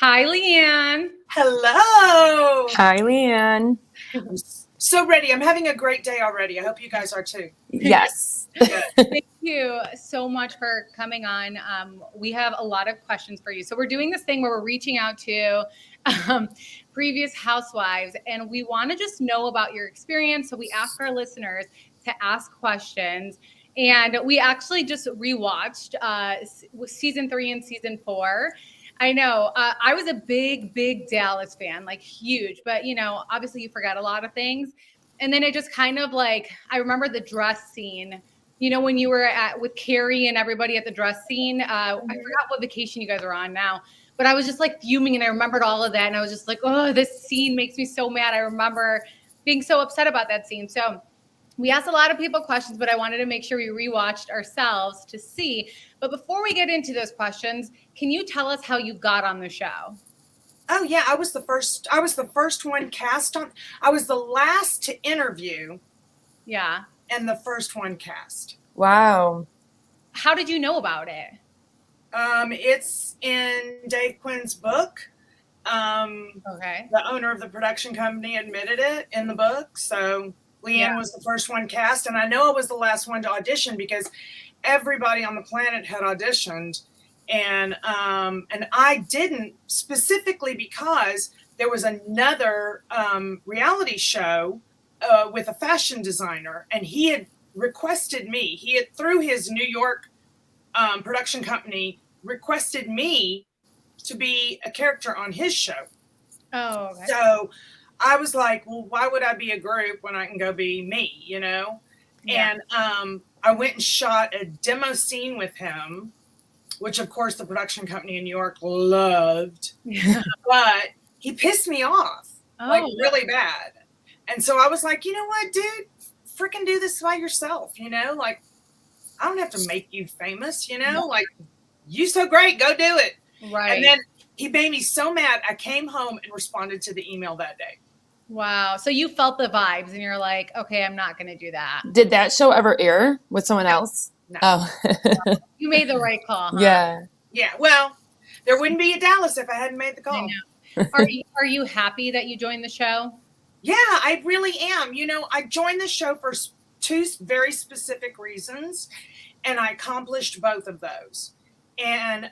Hi, LeeAnne. Hello. Hi, LeeAnne. I'm so ready. I'm having a great day already. I hope you guys are too. Yes. Thank you so much for coming on. We have a lot of questions for you. So we're doing this thing where we're reaching out to previous housewives, and we want to just know about your experience. So we ask our listeners to ask questions. And we actually just rewatched season 3 and season 4. I know. I was a big Dallas fan, like huge. But, obviously you forget a lot of things. And then it just kind of like, I remember the dress scene, when you were with Carrie and everybody at the dress scene. I forgot what vacation you guys are on now. But I was just like fuming, and I remembered all of that. And I was just like, oh, this scene makes me so mad. I remember being so upset about that scene. So we asked a lot of people questions, but I wanted to make sure we rewatched ourselves to see. But before we get into those questions, can you tell us how you got on the show? Oh yeah, I was the first one cast on. I was the last to interview. Yeah. And the first one cast. Wow. How did you know about it? It's in Dave Quinn's book. Okay. The owner of the production company admitted it in the book. So LeeAnne was the first one cast, and I know I was the last one to audition because everybody on the planet had auditioned, and I didn't, specifically because there was another reality show with a fashion designer, and he had requested me. He had, through his New York production company, requested me to be a character on his show. Oh, okay. So I was like, well, why would I be a group when I can go be me, Yeah. And I went and shot a demo scene with him, which of course the production company in New York loved. But he pissed me off, like really bad. And so I was like, you know what, dude, freaking do this by yourself, like I don't have to make you famous, like you so great, go do it. Right. And then he made me so mad. I came home and responded to the email that day. Wow. So you felt the vibes and you're like, okay, I'm not going to do that. Did that show ever air with someone else? No. Oh. You made the right call, huh? Yeah. Yeah. Well, there wouldn't be a Dallas if I hadn't made the call. I know. Are you happy that you joined the show? Yeah, I really am. I joined the show for 2 very specific reasons, and I accomplished both of those. And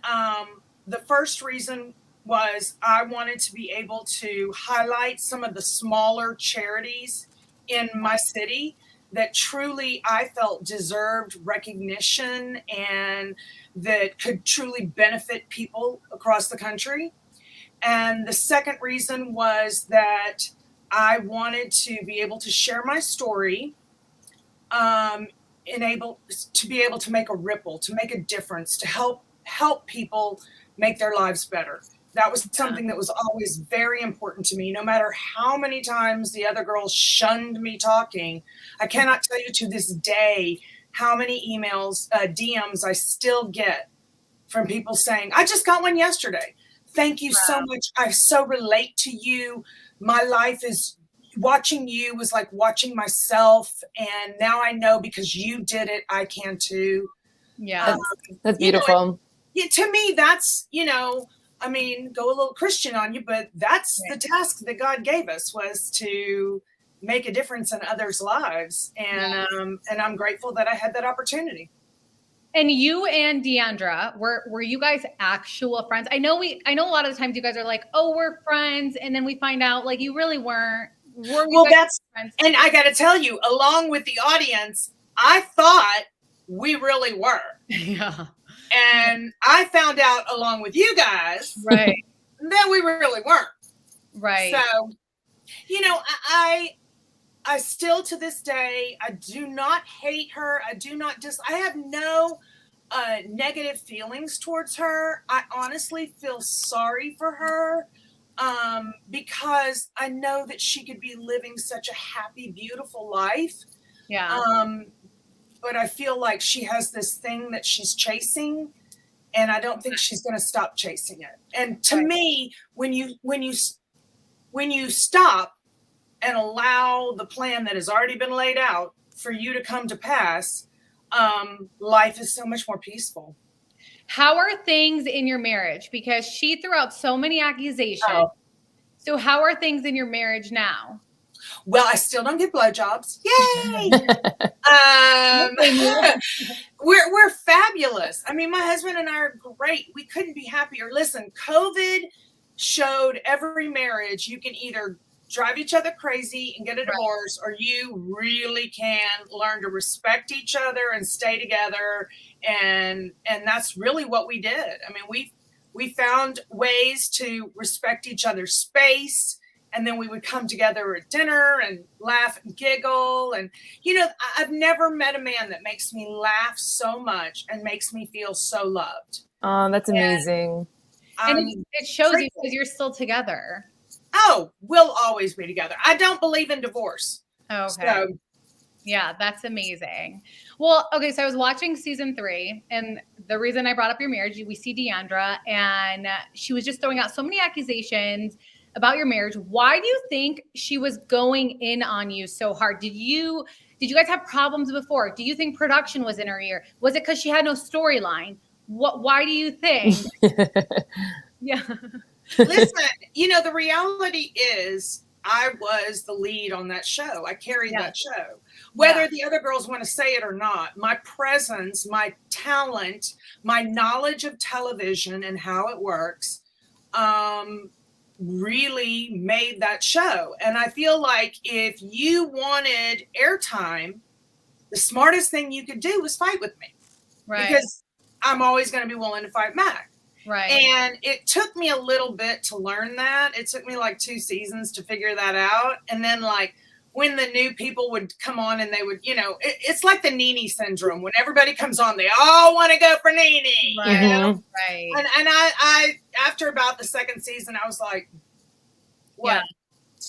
the first reason was I wanted to be able to highlight some of the smaller charities in my city that truly I felt deserved recognition and that could truly benefit people across the country. And the second reason was that I wanted to be able to share my story, to be able to make a ripple, to make a difference, to help people make their lives better. That was something that was always very important to me. No matter how many times the other girls shunned me talking, I cannot tell you to this day how many emails, DMs I still get from people saying, I just got one yesterday. Thank you so much. I so relate to you. My life is watching you was like watching myself. And now I know because you did it, I can too. Yeah. That's beautiful. To me, that's, go a little Christian on you, but that's the task that God gave us, was to make a difference in others' lives. And I'm grateful that I had that opportunity. And you and Deandra, were you guys actual friends? I know a lot of the times you guys are like, oh, we're friends. And then we find out like you really weren't. Well, that's friends? And I got to tell you, along with the audience, I thought we really were. Yeah. And I found out along with you guys, right, that we really weren't. Right. So, I still to this day, I do not hate her. I have no negative feelings towards her. I honestly feel sorry for her because I know that she could be living such a happy, beautiful life. Yeah. But I feel like she has this thing that she's chasing, and I don't think she's going to stop chasing it. And to me, when you stop and allow the plan that has already been laid out for you to come to pass, life is so much more peaceful. How are things in your marriage? Because she threw out so many accusations. Oh. So how are things in your marriage now? Well, I still don't get blowjobs. Yay! We're fabulous. I mean, my husband and I are great. We couldn't be happier. Listen, COVID showed every marriage you can either drive each other crazy and get a divorce, or you really can learn to respect each other and stay together. And that's really what we did. I mean, we found ways to respect each other's space. And then we would come together at dinner and laugh and giggle. And, you know, I've never met a man that makes me laugh so much and makes me feel so loved. Oh, that's amazing. And it shows you because you're still together. Oh, we'll always be together. I don't believe in divorce. Okay. So, yeah, that's amazing. Well, okay, so I was watching season 3, and the reason I brought up your marriage, we see Deandra, and she was just throwing out so many accusations about your marriage. Why do you think she was going in on you so hard? Did you guys have problems before? Do you think production was in her ear? Was it because she had no storyline? Why do you think? Yeah. Listen, you know, the reality is I was the lead on that show. I carried that show. Whether the other girls want to say it or not, my presence, my talent, my knowledge of television and how it works, really made that show. And I feel like if you wanted airtime, the smartest thing you could do was fight with me. Right. Because I'm always going to be willing to fight back. Right. And it took me a little bit to learn that. It took me like 2 seasons to figure that out. And then like when the new people would come on and they would, you know, it's like the Nene syndrome. When everybody comes on, they all want to go for Nene. Right. You know? Right. And I after about the 2nd season, I was like, what?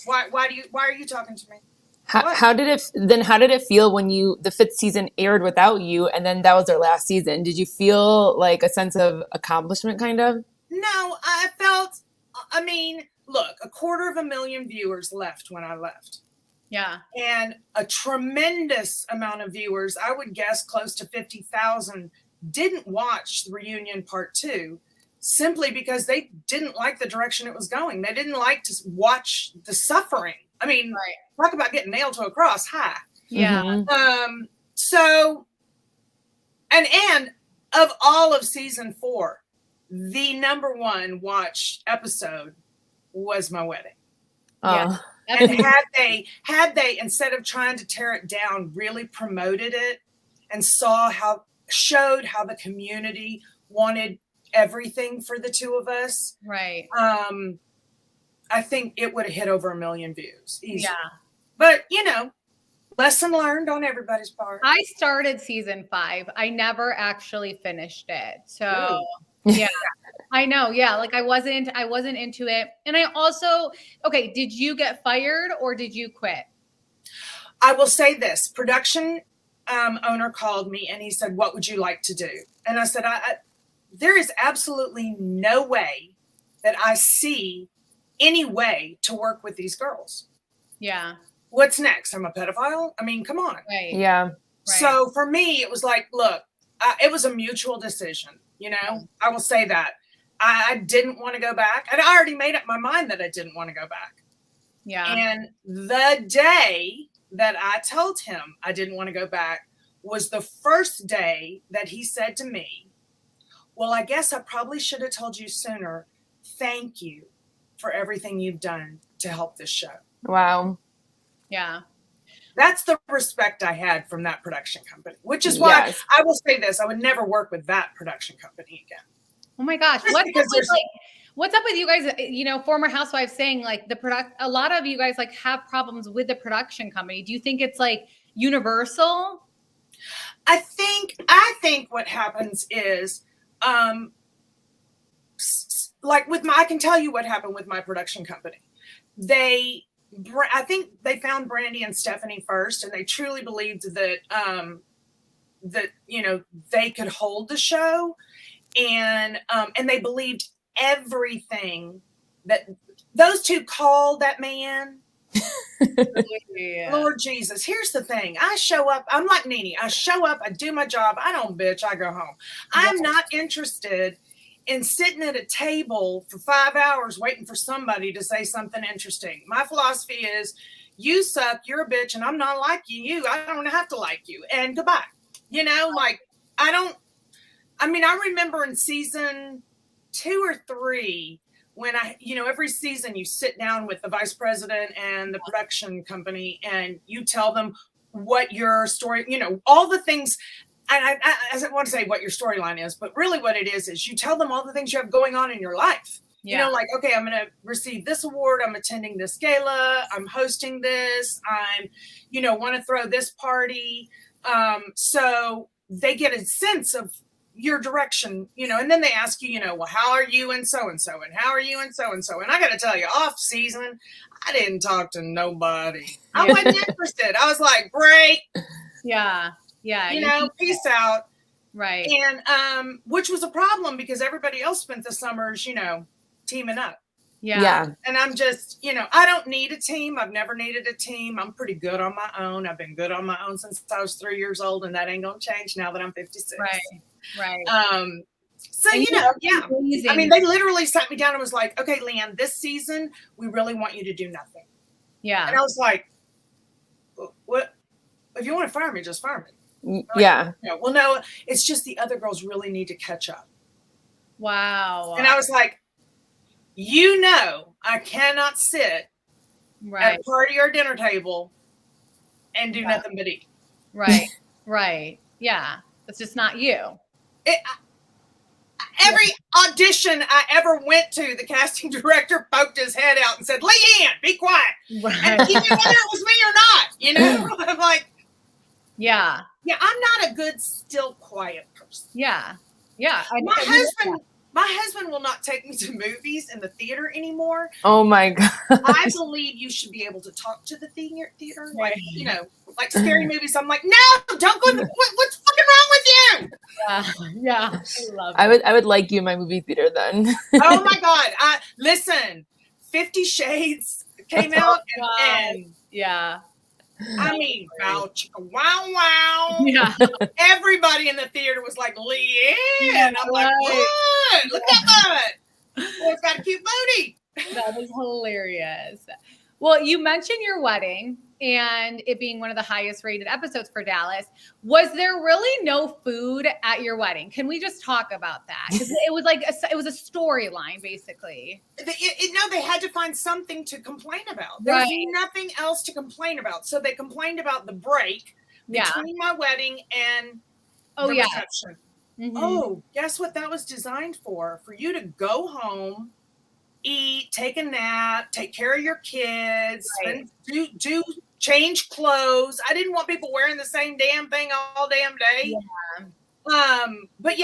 Yeah. Why are you talking to me? How did it feel when the 5th season aired without you, and then that was their last season? Did you feel like a sense of accomplishment kind of? No, I mean, look, 250,000 viewers left when I left. Yeah. And a tremendous amount of viewers, I would guess close to 50,000, didn't watch the reunion part 2 simply because they didn't like the direction it was going. They didn't like to watch the suffering. I mean, talk about getting nailed to a cross. Hi. Yeah. So, and of all of season 4, the number 1 watch episode was my wedding. Yeah. And had they, instead of trying to tear it down, really promoted it and showed how the community wanted everything for the 2 of us. Right. I think it would have hit over 1 million views easily. Yeah. But, you know, lesson learned on everybody's part. I started season 5. I never actually finished it. So, yeah. I know. Yeah. Like I wasn't into it. And I also, okay, did you get fired or did you quit? I will say this. Production owner called me and he said, what would you like to do? And I said, there is absolutely no way that I see any way to work with these girls. Yeah. What's next? I'm a pedophile? I mean, come on. Right. Yeah. Right. So for me, it was like, look, it was a mutual decision. You know, I will say that. I didn't want to go back. And I already made up my mind that I didn't want to go back. Yeah. And the day that I told him I didn't want to go back was the first day that he said to me, well, I guess I probably should have told you sooner. Thank you for everything you've done to help this show. Wow. Yeah. That's the respect I had from that production company, which is why I will say this. I would never work with that production company again. Oh my gosh. What's up with you guys, you know, former housewives saying like a lot of you guys like have problems with the production company. Do you think it's like universal? I think what happens is, like I can tell you what happened with my production company. I think they found Brandy and Stephanie first, and they truly believed that, you know, they could hold the show, and they believed everything that those 2 called that man Lord Jesus, here's the thing. I show up. I'm like Nene. I show up. I do my job. I don't bitch. I go home. I'm not interested in sitting at a table for 5 hours waiting for somebody to say something interesting. My philosophy is, you suck. You're a bitch, and I'm not like you. I don't have to like you. And goodbye. You know, like I remember in season 2 or 3. When every season you sit down with the vice president and the production company and you tell them what your story, all the things. And I want to say what your storyline is, but really what it is you tell them all the things you have going on in your life. Yeah. Like, okay, I'm going to receive this award. I'm attending this gala. I'm hosting this. I'm, want to throw this party. So they get a sense of your direction, and then they ask you, well, how are you and so-and-so, and how are you and so-and-so? And I got to tell you, off season, I didn't talk to nobody. I wasn't interested. I was like, great. Yeah. Peace out. Right. And, which was a problem because everybody else spent the summers, teaming up. Yeah. And I'm just, I don't need a team. I've never needed a team. I'm pretty good on my own. I've been good on my own since I was 3 years old, and that ain't going to change now that I'm 56. Right. So, amazing. I mean, they literally sat me down and was like, okay, LeeAnne, this season, we really want you to do nothing. Yeah. And I was like, what? If you want to fire me, just fire me. Yeah. Well, no, it's just the other girls really need to catch up. Wow. And I was like, I cannot sit at a party or dinner table and do nothing but eat. Right. Yeah. That's just not you. Every audition I ever went to, the casting director poked his head out and said, LeeAnne, be quiet. Right. And even whether it was me or not, I'm like, yeah, I'm not a good, still, quiet person. Yeah. My husband will not take me to movies in the theater anymore. Oh my God. I believe you should be able to talk to the theater. Like, like scary movies. I'm like, no, don't go. What's fucking wrong with you? Yeah. I love it. I would like you in my movie theater then. Oh my God. Listen, 50 Shades came out and yeah. I mean, wow, chicka, wow. Yeah. Everybody in the theater was like, LeeAnne. I'm like, what? Look at that. Oh, it's got a cute booty. That is hilarious. Well, you mentioned your wedding and it being one of the highest rated episodes for Dallas. Was there really no food at your wedding? Can we just talk about that? Because it was like it was a storyline, basically. They had to find something to complain about. There's nothing else to complain about. So they complained about the break between my wedding and the reception. Mm-hmm. Oh, guess what that was designed for? For you to go home, eat, take a nap, take care of your kids, do change clothes. I didn't want people wearing the same damn thing all damn day. Yeah. But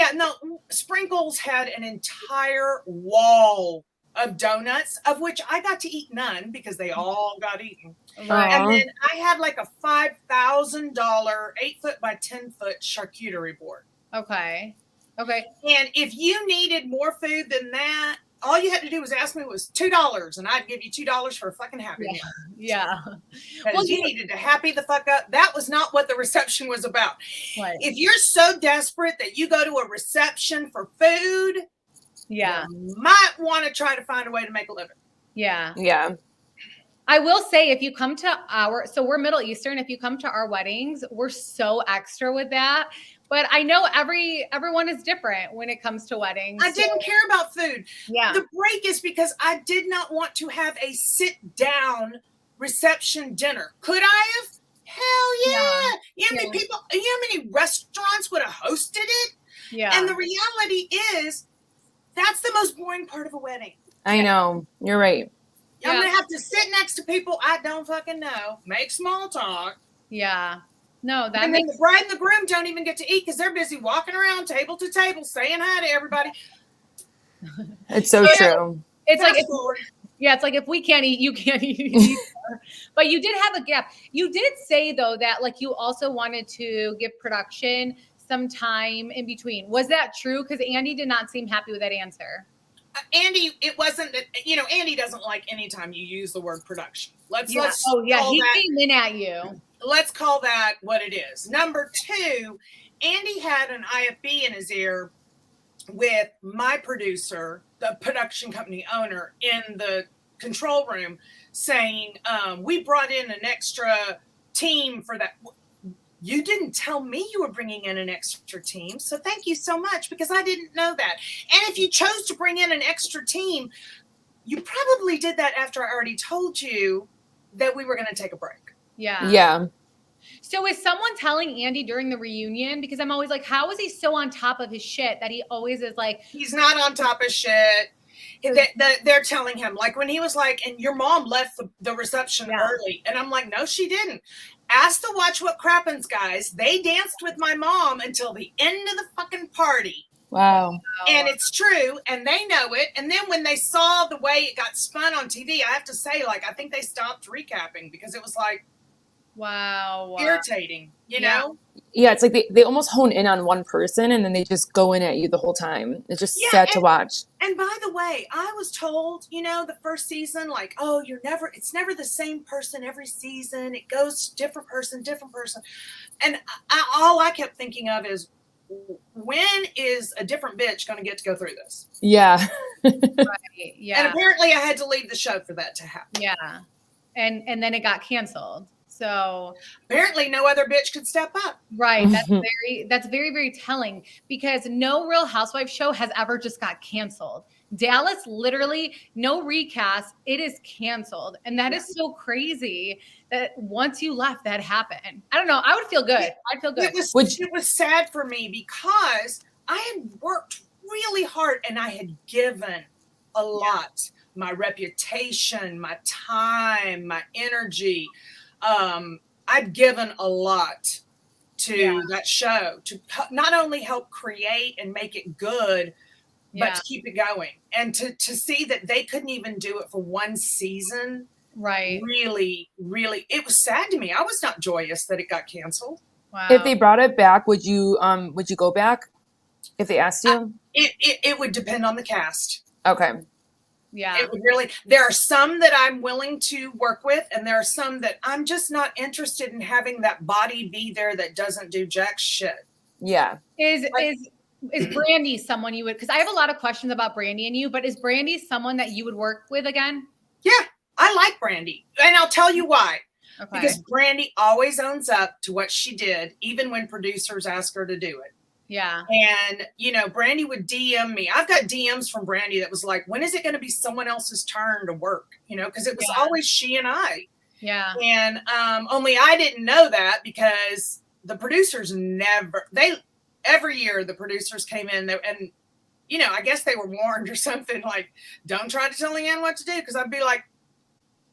Sprinkles had an entire wall of donuts, of which I got to eat none because they all got eaten. Right. And then I had like a $5,000 8-foot by 10-foot charcuterie board. Okay. And if you needed more food than that, all you had to do was ask me was $2, and I'd give you $2 for a fucking happy meal. Yeah. Because you needed to happy the fuck up. That was not what the reception was about. Right. If you're so desperate that you go to a reception for food, you might want to try to find a way to make a living. Yeah. Yeah. I will say, if you come to so we're Middle Eastern, if you come to our weddings, we're so extra with that. But I know everyone is different when it comes to weddings. I didn't care about food. Yeah. The break is because I did not want to have a sit-down reception dinner. Could I have? Hell yeah. You know how many people, you know how many restaurants would have hosted it? Yeah. And the reality is, that's the most boring part of a wedding. I know. You're right. I'm going to have to sit next to people I don't fucking know, make small talk. Yeah. No, and then the bride and the groom don't even get to eat because they're busy walking around table to table saying hi to everybody. It's so true. It's like it's like if we can't eat, you can't eat either. But you did have a gap. You did say though that like you also wanted to give production some time in between. Was that true? Because Andy did not seem happy with that answer. Andy, it wasn't that, Andy doesn't like anytime you use the word production. Let's He call came in at you. Let's call that what it is. Number two, Andy had an IFB in his ear with my producer, the production company owner, in the control room saying, we brought in an extra team for that. You didn't tell me you were bringing in an extra team, so thank you so much, because I didn't know that. And if you chose to bring in an extra team, you probably did that after I already told you that we were going to take a break. Yeah. Yeah. So is someone telling Andy during the reunion? Because I'm always like, how is he so on top of his shit that he always is like... He's not on top of shit. They're telling him, like when he was like, and your mom left the reception early. And I'm like, no, she didn't. Ask the Watch What Crappens guys. They danced with my mom until the end of the fucking party. Wow. And it's true. And they know it. And then when they saw the way it got spun on TV, I have to say, like, I think they stopped recapping because it was like, wow, irritating, you know? Yeah, it's like they almost hone in on one person and then they just go in at you the whole time. It's just sad to watch. And by the way, I was told, the first season, like, oh, it's never the same person every season. It goes different person. And all I kept thinking of is, when is a different bitch going to get to go through this? Yeah. Right. Yeah. And apparently I had to leave the show for that to happen. Yeah. And then it got canceled. So apparently no other bitch could step up. Right. That's very, very telling, because no Real Housewife show has ever just got canceled. Dallas, literally no recast. It is canceled. And that is so crazy that once you left, that happened. I don't know. I would feel good. I'd feel good. It was sad for me because I had worked really hard and I had given a lot. My reputation, my time, my energy. I'd given a lot to that show to not only help create and make it good, but to keep it going. And to see that they couldn't even do it for one season. Right. Really, really, it was sad to me. I was not joyous that it got canceled. Wow. If they brought it back, would you go back if they asked you? It would depend on the cast. Okay. Yeah. It would really, there are some that I'm willing to work with, and there are some that I'm just not interested in having that body be there that doesn't do jack shit. Yeah. Is Brandi someone you would, because I have a lot of questions about Brandi and you, but is Brandi someone that you would work with again? Yeah, I like Brandi. And I'll tell you why. Okay. Because Brandi always owns up to what she did, even when producers ask her to do it. Yeah. And, Brandi would DM me. I've got DMs from Brandi that was like, when is it going to be someone else's turn to work? Because it was always she and I. Yeah. And only I didn't know that because the producers every year the producers came in and, I guess they were warned or something like, don't try to tell LeeAnne what to do. Because I'd be like,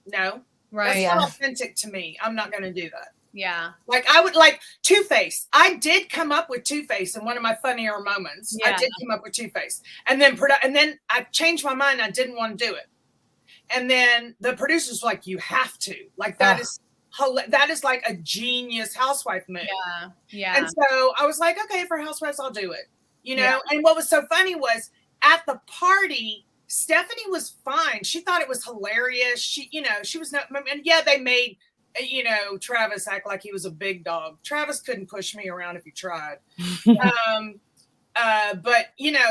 no, that's not authentic to me. I'm not going to do that. Yeah. Like I would like Two-Face. I did come up with Two-Face in one of my funnier moments. Yeah. I did come up with Two-Face. And then I changed my mind. I didn't want to do it. And then the producers were like, you have to. Like that is like a genius housewife move. Yeah. Yeah. And so I was like, okay, for Housewives, I'll do it. And what was so funny was at the party, Stephanie was fine. She thought it was hilarious. She was not, and they made Travis act like he was a big dog. Travis couldn't push me around if he tried. But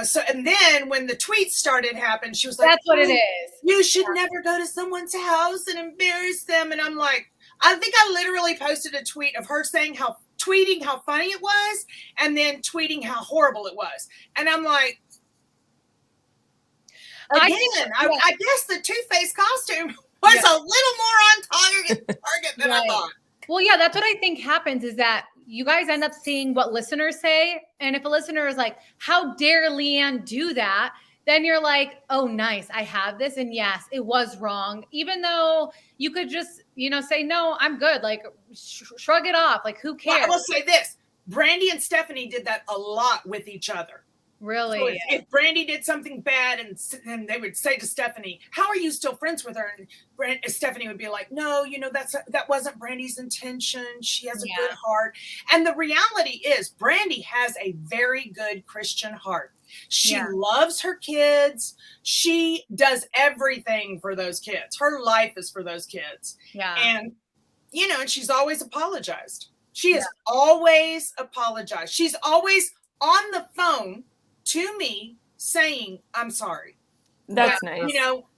so, and then when the tweets started happening, she was like, that's what it is. You should never go to someone's house and embarrass them. And I'm like, I think I literally posted a tweet of her tweeting how funny it was, and then tweeting how horrible it was. And I'm like, again, I guess the Two-Face costume was a little more on target than I thought. Well, yeah, that's what I think happens is that you guys end up seeing what listeners say. And if a listener is like, how dare LeeAnne do that? Then you're like, oh, nice. I have this. And yes, it was wrong. Even though you could just, say, no, I'm good. Like shrug it off. Like who cares? Well, I will say this. Brandy and Stephanie did that a lot with each other. Really? So if Brandi did something bad and they would say to Stephanie, how are you still friends with her? And Stephanie would be like, no, that wasn't Brandi's intention. She has a good heart. And the reality is Brandi has a very good Christian heart. She loves her kids. She does everything for those kids. Her life is for those kids. Yeah. And, and she's always apologized. She has always apologized. She's always on the phone to me saying, I'm sorry. That's nice.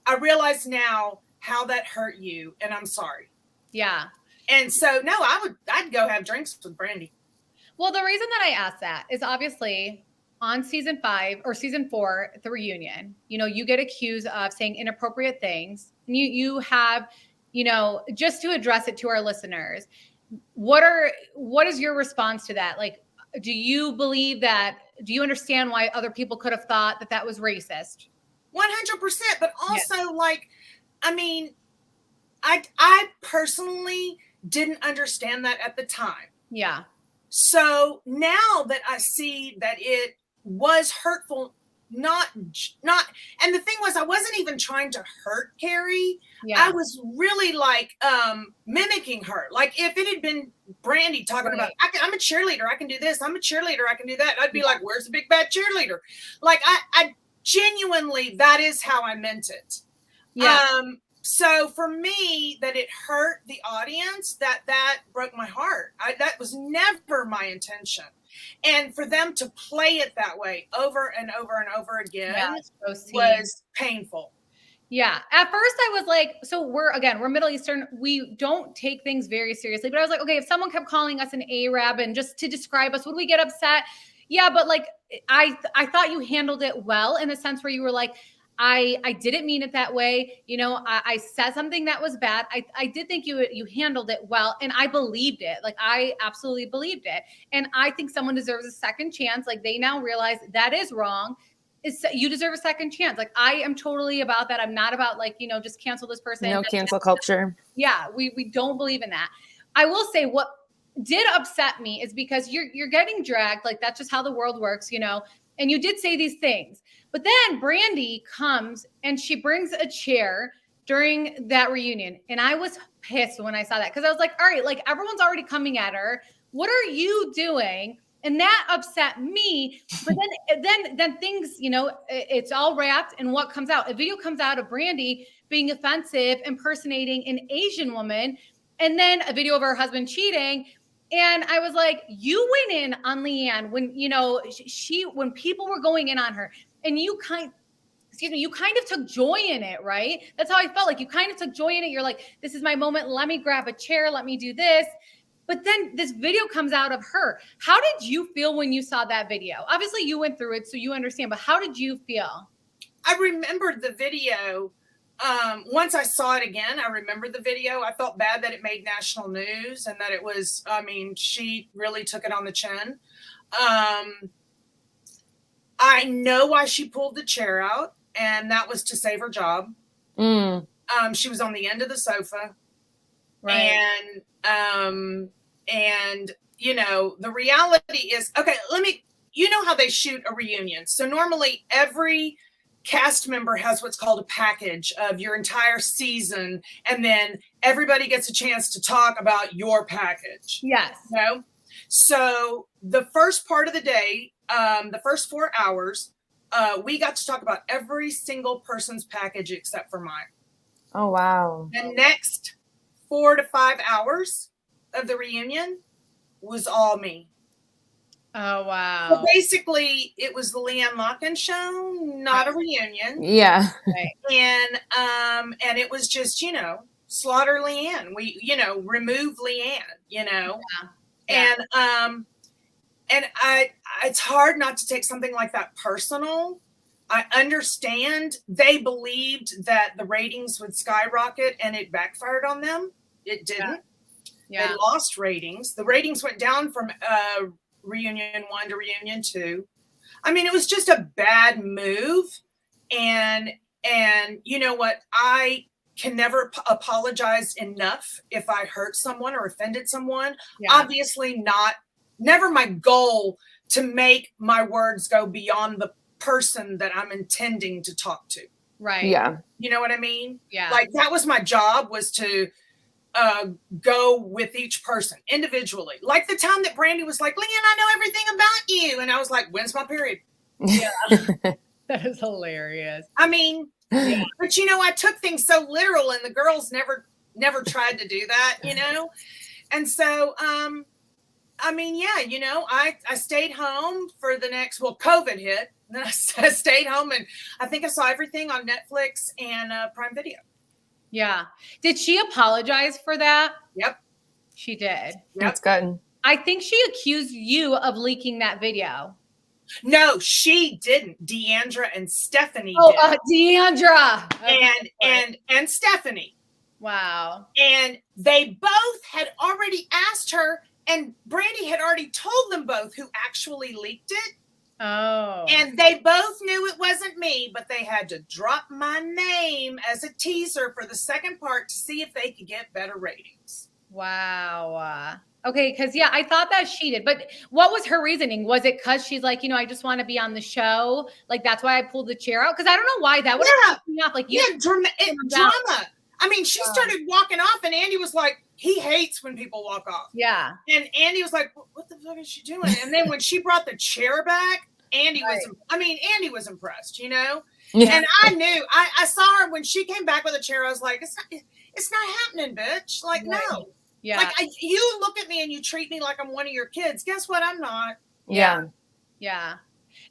I realize now how that hurt you, and I'm sorry. Yeah. And so, no, I'd go have drinks with Brandi. Well, the reason that I asked that is obviously on season 5 or season 4, the reunion, you get accused of saying inappropriate things. And you have, just to address it to our listeners, what is your response to that? Like, do you believe that? Do you understand why other people could have thought that was racist? 100%. But also, I personally didn't understand that at the time. Yeah. So now that I see that it was hurtful, not, and the thing was, I wasn't even trying to hurt Carrie. Yeah. I was really mimicking her. Like if it had been Brandi talking about, I'm a cheerleader, I can do this. I'm a cheerleader, I can do that. I'd be like, where's the big bad cheerleader? Like I genuinely, that is how I meant it. Yeah. So for me, that it hurt the audience, that broke my heart. That was never my intention. And for them to play it that way over and over and over again was painful. Yeah. At first I was like, so we're Middle Eastern. We don't take things very seriously, but I was like, okay, if someone kept calling us an Arab and just to describe us, would we get upset? Yeah. But I thought you handled it well in the sense where you were like, I didn't mean it that way. I said something that was bad. I did think you handled it well. And I believed it. Like I absolutely believed it. And I think someone deserves a second chance. Like they now realize that is wrong. You deserve a second chance. Like I am totally about that. I'm not about just cancel this person. No cancel culture. Yeah. We don't believe in that. I will say what did upset me is because you're getting dragged. Like that's just how the world works, and you did say these things. But then Brandi comes and she brings a chair during that reunion. And I was pissed when I saw that because I was like, all right, like everyone's already coming at her. What are you doing? And that upset me. But then things, it's all wrapped. And what comes out? A video comes out of Brandi being offensive, impersonating an Asian woman. And then a video of her husband cheating. And I was like, you went in on LeeAnne when, when people were going in on her. And you kind of took joy in it, right? That's how I felt. Like you kind of took joy in it. You're like, this is my moment. Let me grab a chair. Let me do this. But then this video comes out of her. How did you feel when you saw that video? Obviously you went through it, so you understand, but how did you feel? I remembered the video. Once I saw it again, I remembered the video. I felt bad that it made national news and that it was, she really took it on the chin. I know why she pulled the chair out, and that was to save her job. She was on the end of the sofa. Right. And the reality is, okay, how they shoot a reunion. So normally every cast member has what's called a package of your entire season, and then everybody gets a chance to talk about your package. Yes. So the first part of the day, the first 4 hours, we got to talk about every single person's package except for mine. Oh, wow. The next 4 to 5 hours of the reunion was all me. Oh, wow. So basically, it was the LeeAnne Locken show, not a reunion. Yeah. Right. And it was just, slaughter LeeAnne. We, remove LeeAnne, Yeah. And it's hard not to take something like that personal. I understand they believed that the ratings would skyrocket and it backfired on them. It didn't. Yeah. They lost ratings. The ratings went down from reunion 1 to reunion 2. It was just a bad move. And you know what? I can never apologize enough if I hurt someone or offended someone. Yeah. Obviously never my goal to make my words go beyond the person that I'm intending to talk to. Right. Yeah. You know what I mean? Yeah. Like that was my job, was to go with each person individually. Like the time that Brandi was like, LeeAnne, I know everything about you. And I was like, when's my period? Yeah. That is hilarious. I mean, but you know, I took things so literal, and the girls never tried to do that, you know? And so, I mean, yeah, you know, I stayed home for the next, well, COVID hit. And then I stayed home, and I think I saw everything on Netflix and Prime Video. Yeah. Did she apologize for that? Yep. She did. That's good. I think she accused you of leaking that video. No, she didn't. Deandra and Stephanie did. Deandra. Okay. And Stephanie. Wow. And they both had already asked her, and Brandi had already told them both who actually leaked it. Oh. And they both knew it wasn't me, but they had to drop my name as a teaser for the second part to see if they could get better ratings. Wow. Okay, because I thought that she did. But what was her reasoning? Was it because she's like, I just want to be on the show? Like, that's why I pulled the chair out? Because I don't know why that would have pissed me off. Like, drama. I mean, she started walking off, and Andy was like, he hates when people walk off. Yeah. And Andy was like, what the fuck is she doing? And then when she brouot the chair back, Andy was impressed, you know? Yeah. And I knew, I saw her when she came back with a chair. I was like, it's not happening, bitch. Like, no. Yeah. Like, you look at me and you treat me like I'm one of your kids. Guess what? I'm not. Yeah. Yeah.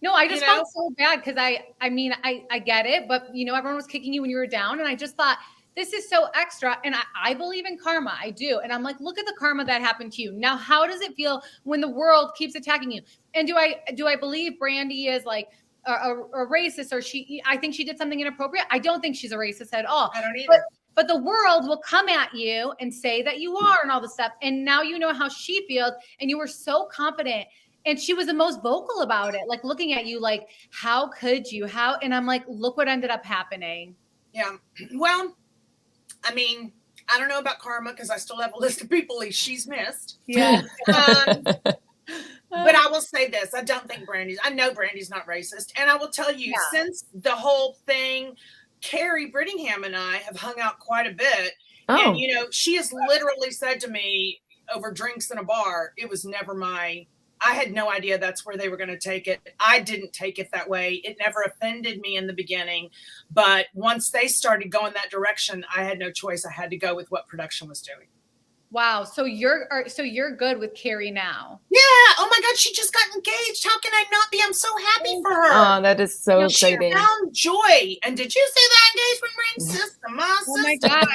No, I just felt so bad because I mean, I get it, but everyone was kicking you when you were down, and I just thought, this is so extra. And I believe in karma. I do. And I'm like, look at the karma that happened to you. Now, how does it feel when the world keeps attacking you? And do I believe Brandi is like a racist, or I think she did something inappropriate? I don't think she's a racist at all. I don't either. But the world will come at you and say that you are and all this stuff. And now you know how she feels. And you were so confident. And she was the most vocal about it. Like looking at you like, how could you? And I'm like, look what ended up happening. Yeah. Well, I mean, I don't know about karma because I still have a list of people she's missed. Yeah. But I will say this. I know Brandi's not racist. And I will tell you, since the whole thing, Carrie Brittingham and I have hung out quite a bit. Oh. And, she has literally said to me over drinks in a bar, it was never I had no idea that's where they were going to take it. I didn't take it that way. It never offended me in the beginning. But once they started going that direction, I had no choice. I had to go with what production was doing. Wow. So you're good with Carrie now. Yeah. Oh my God. She just got engaged. How can I not be? I'm so happy for her. Oh, that is so exciting. She found joy. And did you see that engagement ring, sister? Oh my God.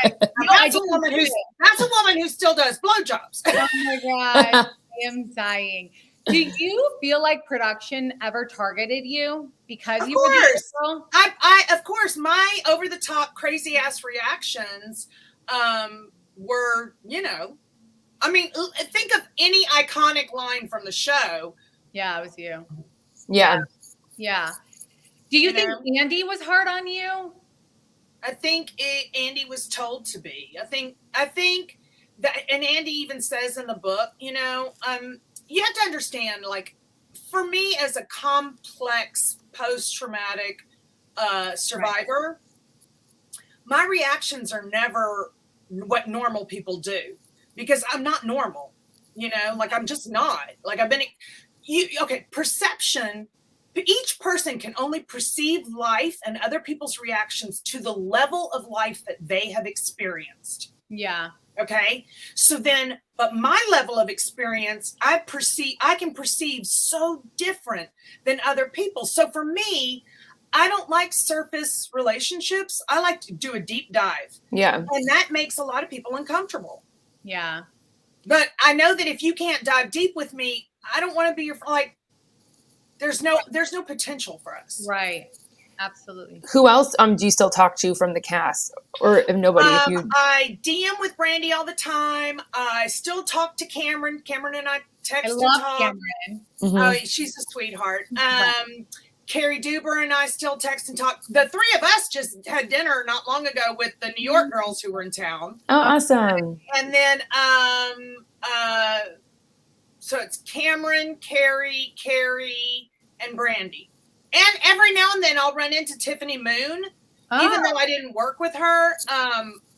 That's a woman who still does blowjobs. Oh my God. I am dying. Do you feel like production ever targeted you because you were the girl? Of course, my over the top crazy ass reactions were, I mean, think of any iconic line from the show. Yeah, it was you. Yeah. Yeah. Do you think Andy was hard on you? I think Andy was told to be. I think that, and Andy even says in the book, you have to understand, like, for me as a complex post-traumatic survivor, my reactions are never what normal people do because I'm not normal, like I'm just not. Like perception, each person can only perceive life and other people's reactions to the level of life that they have experienced. Yeah. Okay. So then, but my level of experience, I can perceive so different than other people. So for me, I don't like surface relationships. I like to do a deep dive. Yeah. And that makes a lot of people uncomfortable. Yeah. But I know that if you can't dive deep with me, I don't want to be your, there's no potential for us. Right. Absolutely. Who else do you still talk to from the cast, or if nobody? I DM with Brandi all the time. I still talk to Cameron. Cameron and I text and talk. Cameron. Mm-hmm. Oh, she's a sweetheart. Carrie Duber and I still text and talk. The three of us just had dinner not long ago with the New York girls who were in town. Oh, awesome! And then So it's Cameron, Carrie, and Brandi. And every now and then I'll run into Tiffany Moon, even though I didn't work with her.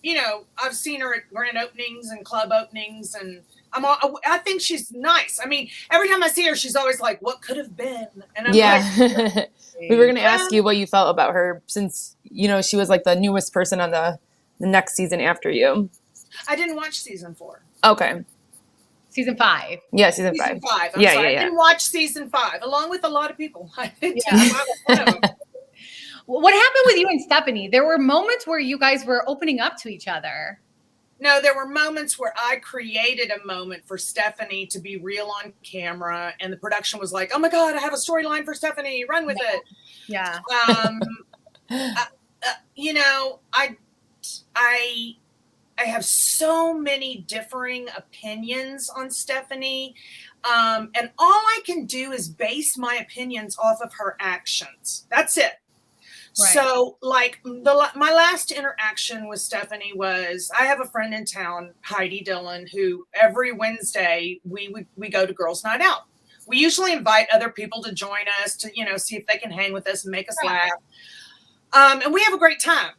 You know, I've seen her at grand openings and club openings, and I think she's nice. I mean, every time I see her, she's always like, "What could have been?" And I'm like, we were going to ask you what you felt about her since, you know, she was like the newest person on the next season after you. I didn't watch season 4. Okay. Season 5. Yeah, season 5. Season 5. I'm Yeah, sorry. yeah, yeah. I didn't watch season 5, along with a lot of people. I didn't. What happened with you and Stephanie? There were moments where you guys were opening up to each other. No, there were moments where I created a moment for Stephanie to be real on camera, and the production was like, "Oh my God, I have a storyline for Stephanie. Run with it." Yeah. You know, I have so many differing opinions on Stephanie, and all I can do is base my opinions off of her actions. That's it. Right. So, like, my last interaction with Stephanie was, I have a friend in town, Heidi Dillon, who every Wednesday we go to Girls Night Out. We usually invite other people to join us to, you know, see if they can hang with us and make us laugh. And we have a great time.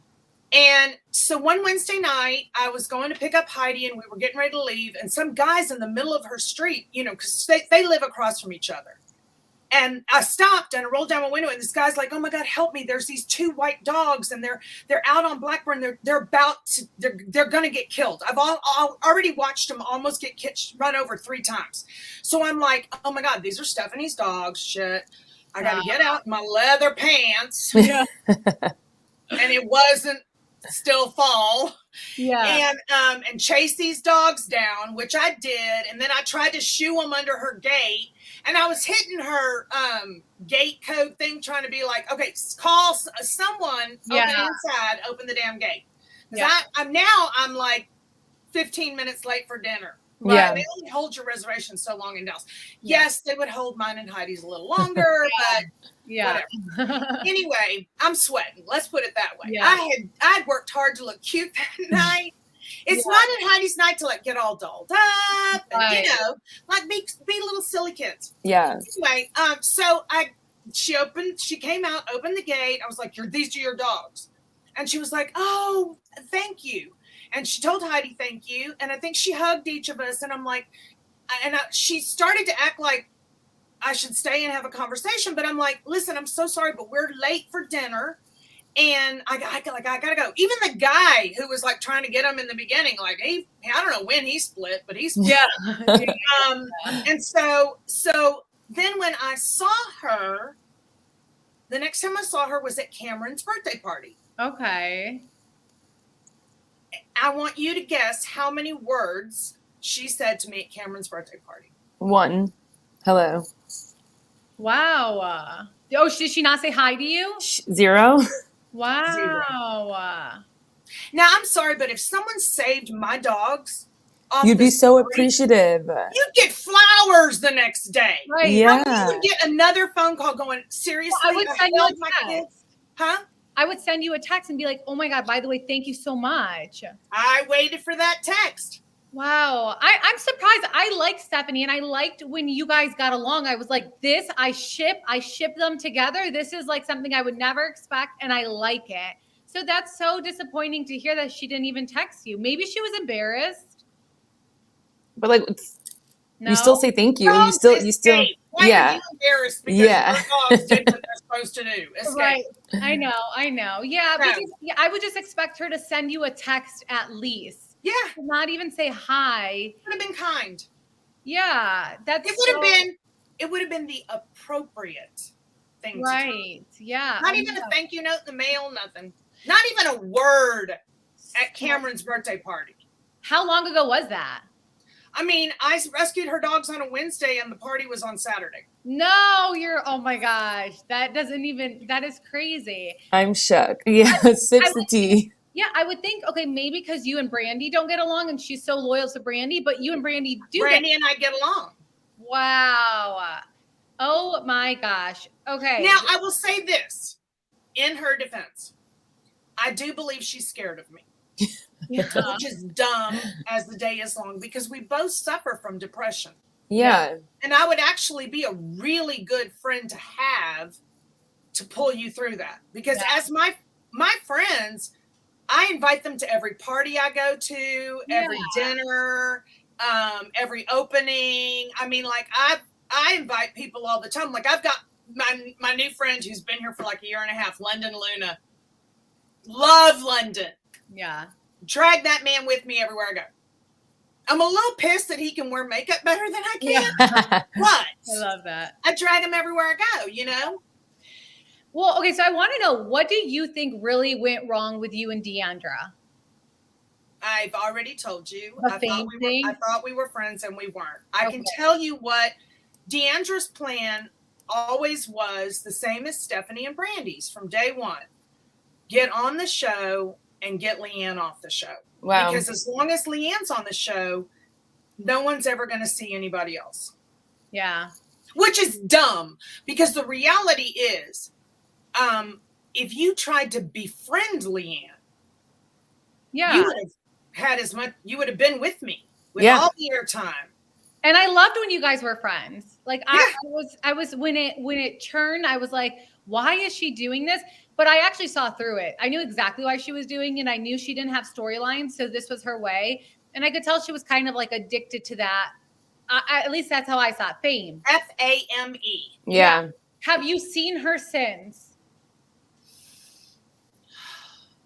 And so one Wednesday night, I was going to pick up Heidi, and we were getting ready to leave. And some guys in the middle of her street, you know, because they live across from each other. And I stopped and I rolled down my window, and this guy's like, "Oh my God, help me. There's these 2 white dogs, and they're out on Blackburn. They're going to get killed. I've already watched them almost get run over 3 times." So I'm like, "Oh my God, these are Stephanie's dogs. Shit. I got to get out my leather pants." Yeah. And it wasn't still fall. Yeah. And chase these dogs down, which I did. And then I tried to shoo them under her gate. And I was hitting her gate code thing, trying to be like, "Okay, call someone, open inside, open the damn gate." Because I'm like 15 minutes late for dinner. Right? Yeah. They only hold your reservation so long in Dallas. Yeah. Yes, they would hold mine and Heidi's a little longer, but whatever. Anyway, I'm sweating. Let's put it that way. Yeah. I'd worked hard to look cute that night. It's not in Heidi's night to like get all dolled up and, you know, like be little silly kids. Yeah. Anyway, so she came out, opened the gate. I was like, "These are your dogs." And she was like, "Oh, thank you." And she told Heidi, "Thank you." And I think she hugged each of us. And I'm like, she started to act like I should stay and have a conversation. But I'm like, "Listen, I'm so sorry, but we're late for dinner. And I gotta go." Even the guy who was like trying to get him in the beginning, like I don't know when he split, but he split. Yeah. And so then when I saw her, the next time I saw her was at Cameron's birthday party. Okay. I want you to guess how many words she said to me at Cameron's birthday party. 1. Hello. Wow. Oh, did she not say hi to you? 0. Wow. 0. Now, I'm sorry, but if someone saved my dogs off you'd be so street, appreciative. You'd get flowers the next day. Right. Yeah. You would get another phone call going, "Seriously, well, I would send you a text. Kids?" Huh? I would send you a text and be like, "Oh my God, by the way, thank you so much." I waited for that text. Wow. I'm surprised. I like Stephanie, and I liked when you guys got along. I was like, I ship them together. This is like something I would never expect, and I like it. So that's so disappointing to hear that she didn't even text you. Maybe she was embarrassed. But like, you still say thank you. No, you still, Why are you embarrassed because your dogs did what they're supposed to do? Escape. Right. I know. Yeah, because I would just expect her to send you a text at least. Yeah. Not even say hi. Would have been kind. Yeah. It would have been the appropriate thing to do. Yeah. Not even a thank you note in the mail, nothing. Not even a word at Cameron's birthday party. How long ago was that? I mean, I rescued her dogs on a Wednesday and the party was on Saturday. No, oh my gosh. That is crazy. I'm shook. Yeah, sips the tea. Yeah, I would think, okay, maybe because you and Brandi don't get along and she's so loyal to Brandi, but you and Brandi do. Brandi and I get along. Wow. Oh my gosh. Okay. Now, I will say this in her defense. I do believe she's scared of me. Which is dumb as the day is long because we both suffer from depression. Yeah. And I would actually be a really good friend to have to pull you through that. Because as my friends, I invite them to every party I go to, every dinner, every opening. I mean, like I invite people all the time. Like I've got my new friend who's been here for like a year and a half, London Luna. Love London. Yeah. Drag that man with me everywhere I go. I'm a little pissed that he can wear makeup better than I can. Yeah. But I love that. I drag him everywhere I go, you know? Well, okay, so I want to know, what do you think really went wrong with you and Deandra? I've already told you. The I fame thing? thought we were friends and we weren't. I can tell you what Deandra's plan always was the same as Stephanie and Brandi's from day one. Get on the show and get LeeAnne off the show. Wow. Because as long as LeeAnne's on the show, no one's ever going to see anybody else. Yeah. Which is dumb, because the reality is, if you tried to befriend LeeAnne, you would have had as much, you would have been with me with all the airtime. And I loved when you guys were friends. Like I was when it turned, I was like, why is she doing this? But I actually saw through it. I knew exactly why she was doing it. I knew she didn't have storylines, so this was her way. And I could tell she was kind of like addicted to that. At least that's how I saw it. Fame. FAME. Yeah. Have you seen her since?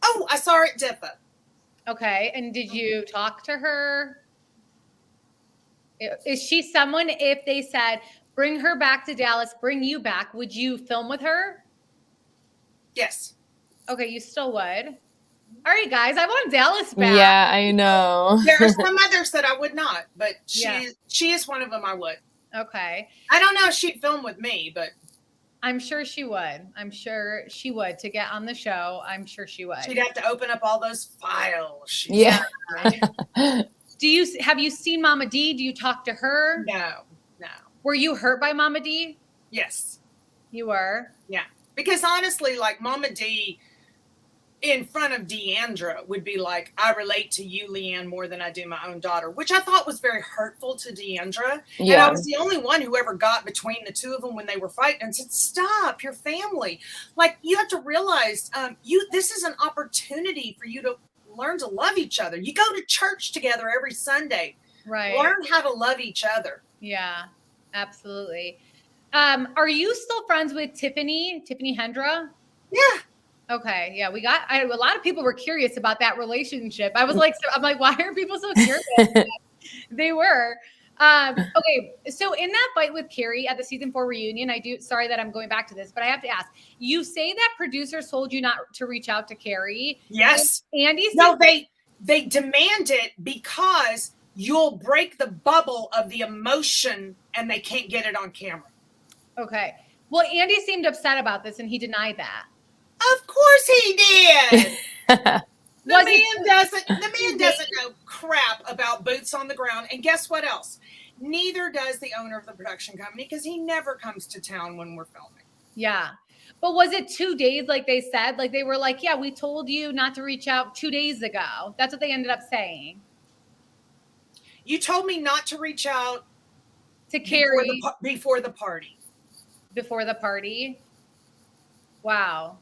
Oh, I saw her at DIPA. Okay. And did you talk to her? Is she someone, if they said, bring her back to Dallas, bring you back, would you film with her? Yes. Okay, you still would. All right, guys, I want Dallas back. Yeah, I know. There are some others that I would not, but she is one of them I would. Okay. I don't know if she'd film with me, but I'm sure she would. I'm sure she would. To get on the show, I'm sure she would. She'd have to open up all those files. Yeah. Have you seen Mama D? Do you talk to her? No. Were you hurt by Mama D? Yes. You were? Yeah. Because honestly, like Mama D in front of Deandra would be like, I relate to you, LeeAnne, more than I do my own daughter, which I thought was very hurtful to Deandra. Yeah. And I was the only one who ever got between the two of them when they were fighting and said, stop, your family. Like, you have to realize this is an opportunity for you to learn to love each other. You go to church together every Sunday. Right. Learn how to love each other. Yeah, absolutely. Are you still friends with Tiffany Hendra? Yeah. Okay. Yeah, a lot of people were curious about that relationship. I'm like, why are people so curious? They were. Okay. So in that fight with Carrie at the season 4 reunion, sorry that I'm going back to this, but I have to ask, you say that producers told you not to reach out to Carrie. Yes. Andy. No, they demand it because you'll break the bubble of the emotion and they can't get it on camera. Okay. Well, Andy seemed upset about this and he denied that. Of course he did. The man doesn't know crap about boots on the ground. And guess what else? Neither does the owner of the production company, because he never comes to town when we're filming. Yeah. But was it 2 days like they said? Like they were like, yeah, we told you not to reach out 2 days ago. That's what they ended up saying. You told me not to reach out to Carrie before the party. Before the party? Wow.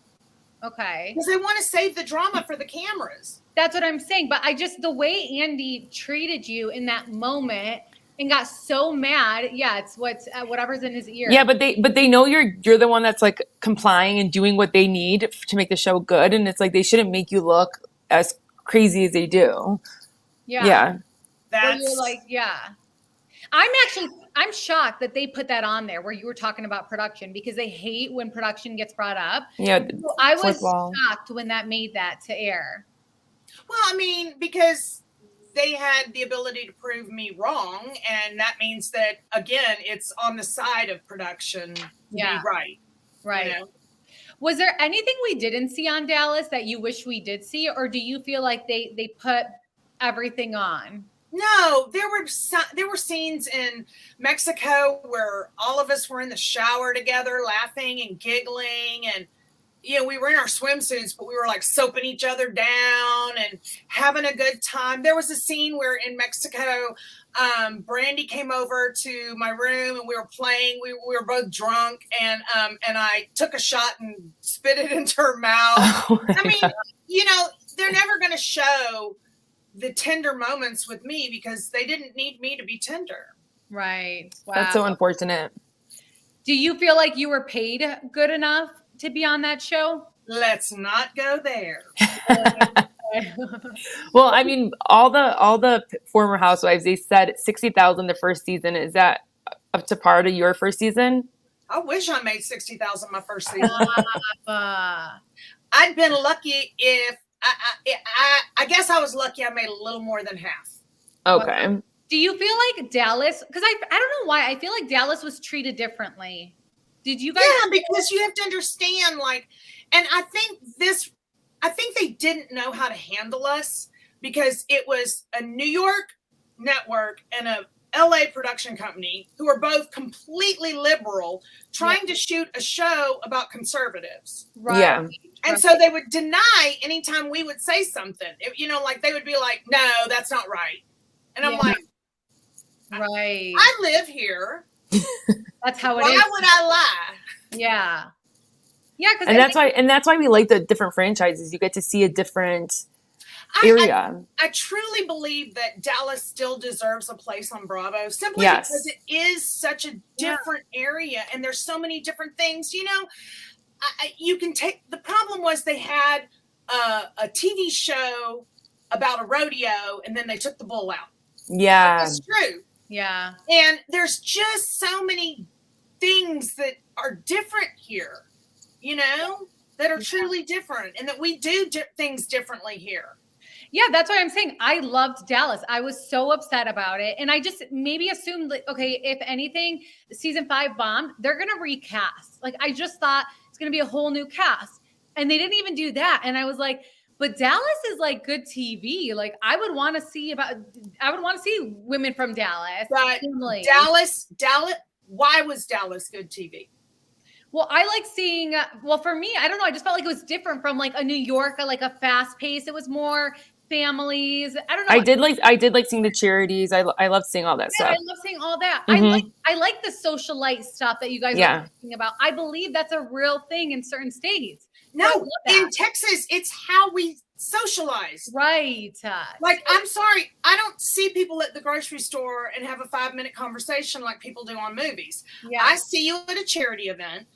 Okay. Because they want to save the drama for the cameras. That's what I'm saying. But the way Andy treated you in that moment and got so mad. Yeah, it's whatever's in his ear. Yeah, but they know you're the one that's like complying and doing what they need to make the show good, and it's like they shouldn't make you look as crazy as they do. Yeah. Yeah. That's you're like, yeah. I'm shocked that they put that on there where you were talking about production, because they hate when production gets brought up. Yeah. So I was shocked when that made that to air. Well, I mean, because they had the ability to prove me wrong. And that means that, again, it's on the side of production to be right. Right. You know? Was there anything we didn't see on Dallas that you wish we did see? Or do you feel like they put everything on? No, there were scenes in Mexico where all of us were in the shower together, laughing and giggling, and we were in our swimsuits, but we were like soaping each other down, and and having a good time. There was a scene where in Mexico, Brandi came over to my room and we were playing. We were both drunk, and I took a shot and spit it into her mouth. I mean, you know, they're never going to show the tender moments with me because they didn't need me to be tender. Right. Wow. That's so unfortunate. Do you feel like you were paid good enough to be on that show? Let's not go there. Well, I mean, all the former housewives, they said 60,000 the first season. Is that up to par to your first season? I wish I made 60,000 my first season. I'd been lucky if I guess I was lucky I made a little more than half. Okay. Do you feel like Dallas, because I don't know why, I feel like Dallas was treated differently. Did you guys? Yeah, because you have to understand, like, and I think they didn't know how to handle us because it was a New York network and a LA production company who are both completely liberal trying to shoot a show about conservatives. Right. Yeah. And so they would deny anytime we would say something. You know, like they would be like, no, that's not right. And I'm like, right. I live here. That's how it is. Why would I lie? Yeah. Yeah. And that's why we like the different franchises. You get to see a different area. I truly believe that Dallas still deserves a place on Bravo simply because it is such a different area and there's so many different things. You know, you can take, the problem was they had a TV show about a rodeo and then they took the bull out. Yeah. That's true. Yeah. And there's just so many things that are different here, you know, that are truly different and that we do things differently here. Yeah, that's what I'm saying. I loved Dallas. I was so upset about it. And I just maybe assumed, like, okay, if anything, season 5 bombed, they're going to recast. Like, I just thought it's going to be a whole new cast. And they didn't even do that. And I was like, but Dallas is like good TV. Like, I would want to see women from Dallas. But Dallas, why was Dallas good TV? Well, I like seeing, for me, I don't know. I just felt like it was different from like a New York, like a fast pace. It was more families. I don't know. I did like seeing the charities. I love seeing all that stuff. I love seeing all that. Mm-hmm. I like the socialite stuff that you guys are talking about. I believe that's a real thing in certain states. No, in Texas, it's how we socialize. Right. Like, I'm sorry, I don't see people at the grocery store and have a 5-minute conversation like people do on movies. Yeah. I see you at a charity event.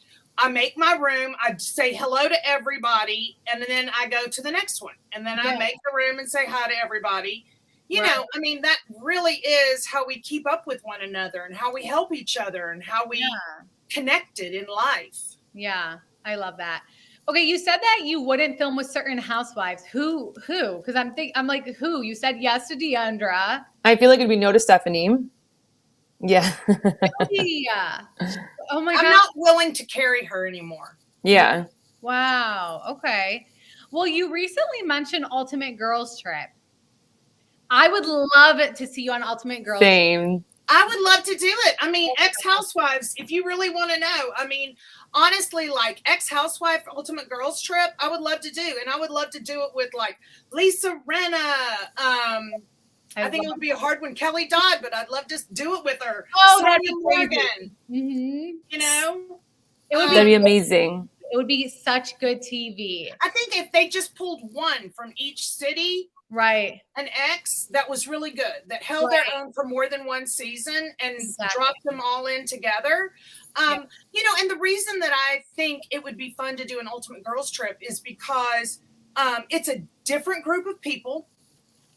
I make my room, I say hello to everybody, and then I go to the next one. And then I make the room and say hi to everybody. You know, I mean, that really is how we keep up with one another and how we help each other and how we connected in life. Yeah, I love that. Okay, you said that you wouldn't film with certain housewives. Who? Because I'm like, who? You said yes to Deandra. I feel like it'd be no to Stephanie. Yeah. Yeah. Oh my God. I'm not willing to carry her anymore. Yeah. Wow. Okay. Well, you recently mentioned Ultimate Girls Trip. I would love it to see you on Ultimate Girls Trip. Same. I would love to do it. I mean, ex-housewives, if you really want to know, I mean, honestly, like ex-housewife Ultimate Girls Trip, I would love to do. And I would love to do it with like Lisa Rinna. I think it would be a hard one, Kelly Dodd, but I'd love to do it with her. Oh, Sonia that'd Morgan. Mm-hmm. You know? That'd be amazing. It would be such good TV. I think if they just pulled one from each city, right, an ex that was really good, that held their own for more than one season and dropped them all in together. You know, and the reason that I think it would be fun to do an Ultimate Girls Trip is because it's a different group of people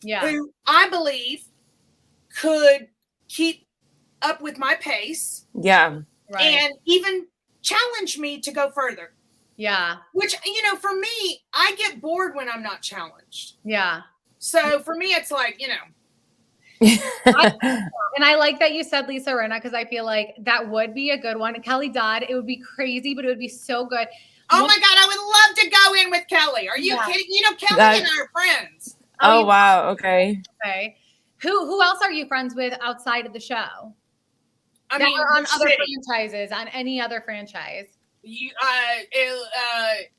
who I believe could keep up with my pace. Yeah. Right. And even challenge me to go further. Yeah. Which, you know, for me, I get bored when I'm not challenged. Yeah. So for me, it's like, you know. And I like that you said Lisa Rinna because I feel like that would be a good one. Kelly Dodd, it would be crazy, but it would be so good. Oh my God, I would love to go in with Kelly. Are you kidding? You know, Kelly and I are friends. Oh, wow. Okay. Okay. Who else are you friends with outside of the show? I mean, on other franchises, on any other franchise. You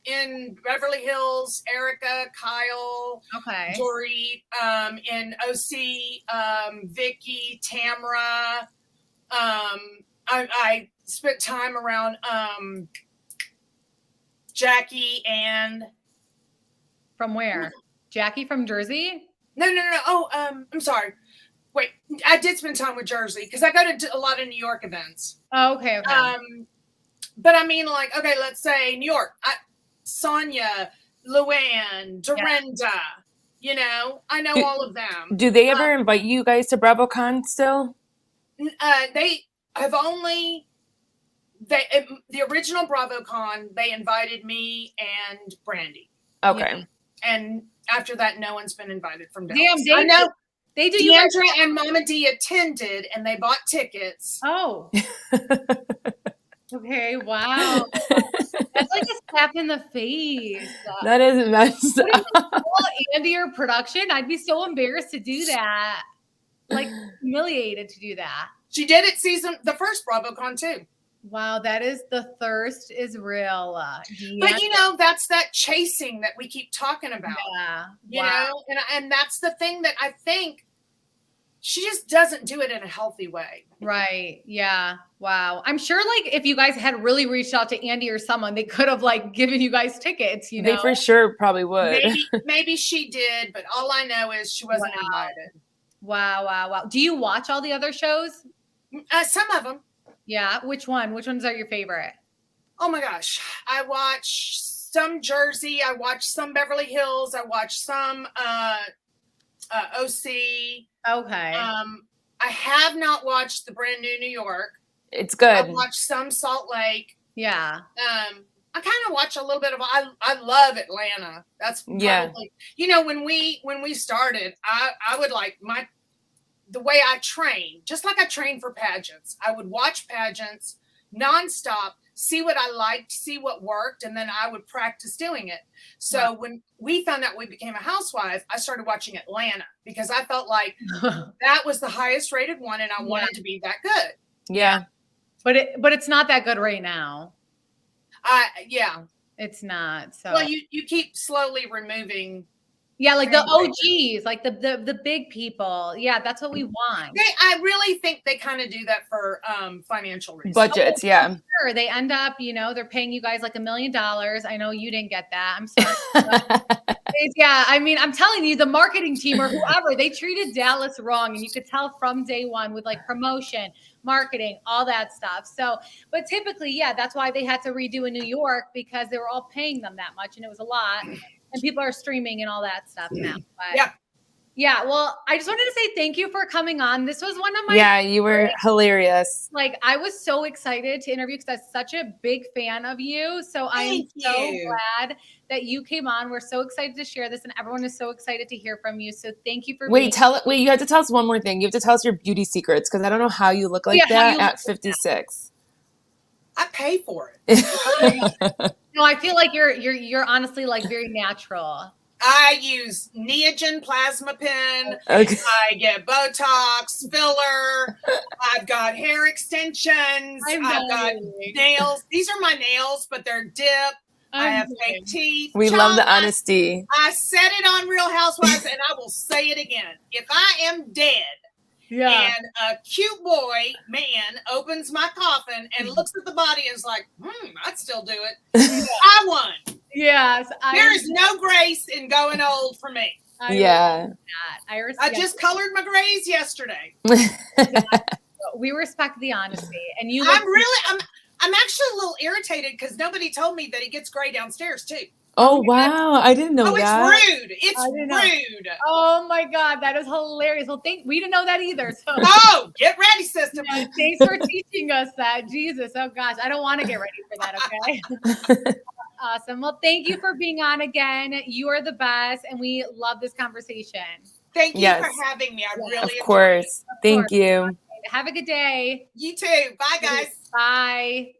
in Beverly Hills, Erica, Kyle, Okay. Dory, in OC, Vicky, Tamra. I spent time around Jackie and From where? Jackie from Jersey? no. Oh, I'm sorry. Wait, I did spend time with Jersey because I go to a lot of New York events. Oh, okay. But I mean, like, okay, let's say New York, Sonia, LeeAnne, Dorinda, you know, I know all of them. Do they ever invite you guys to BravoCon still? They have only, the original BravoCon, they invited me and Brandi. Okay. Yeah. And after that, no one's been invited from Damn, Dallas. I know. They do. Deandra and Mama D attended, and they bought tickets. Oh. Okay. Wow. That's like a slap in the face. That is messed up. Andy, your production, I'd be so embarrassed to do that. Like humiliated to do that. She did it the first BravoCon too. Wow, the thirst is real. But you know, that's that chasing that we keep talking about. Yeah. You know, and that's the thing that I think she just doesn't do it in a healthy way. Right. Yeah. Wow. I'm sure like if you guys had really reached out to Andy or someone, they could have like given you guys tickets, you know. They for sure probably would. Maybe she did, but all I know is she wasn't invited. Wow. Do you watch all the other shows? Some of them. Yeah. Which ones are your favorite? Oh my gosh. I watch some Jersey. I watch some Beverly Hills. I watch some OC. Okay. I have not watched the brand new New York. It's good. I've watched some Salt Lake. Yeah. I kind of watch a little bit of. I love Atlanta. That's probably, you know, when we started, I would like the way I train, just like I train for pageants. I would watch pageants nonstop, see what I liked, see what worked, and then I would practice doing it. So when we found out we became a housewife, I started watching Atlanta because I felt like that was the highest rated one, and I wanted to be that good. Yeah. But it's not that good right now. Yeah. It's not. So well, you keep slowly removing. Yeah, like the OGs, like the big people. Yeah, that's what we want. I really think they kind of do that for financial reasons. Budgets, yeah. Sure. They end up, you know, they're paying you guys like $1 million. I know you didn't get that. I'm sorry. Yeah, I mean, I'm telling you, the marketing team or whoever, they treated Dallas wrong. And you could tell from day one with like promotion, marketing, all that stuff. So, but typically, yeah, that's why they had to redo in New York because they were all paying them that much and it was a lot. And people are streaming and all that stuff now. But yeah. Well, I just wanted to say thank you for coming on. This was one of my you were hilarious. Like I was so excited to interview because I'm such a big fan of you. So I am so glad that you came on. We're so excited to share this, and everyone is so excited to hear from you. So thank you for wait. You have to tell us one more thing. You have to tell us your beauty secrets because I don't know how you look like that at 56. I pay for it. No, I feel like you're honestly like very natural. I use Neogen plasma pen. Okay. I get Botox, filler. I've got hair extensions. I've got nails. These are my nails, but they're dip. I have fake teeth. We love the honesty. I said it on Real Housewives, and I will say it again. If I am dead, and a cute boy man opens my coffin and looks at the body and is like, I'd still do it. I won. Yes. There is no grace in going old for me. I just colored my grays yesterday. We respect the honesty. And you I'm actually a little irritated because nobody told me that he gets gray downstairs too. Oh, wow. I didn't know that. It's rude. It's rude. Oh, my God. That is hilarious. Well, we didn't know that either. So. Oh, get ready, sister. Yeah, thanks for teaching us that. Jesus. Oh, gosh. I don't want to get ready for that, okay? Awesome. Well, thank you for being on again. You are the best, and we love this conversation. Thank you for having me. I really enjoyed it. Of course. Thank you. Have a good day. You too. Bye, guys. Bye.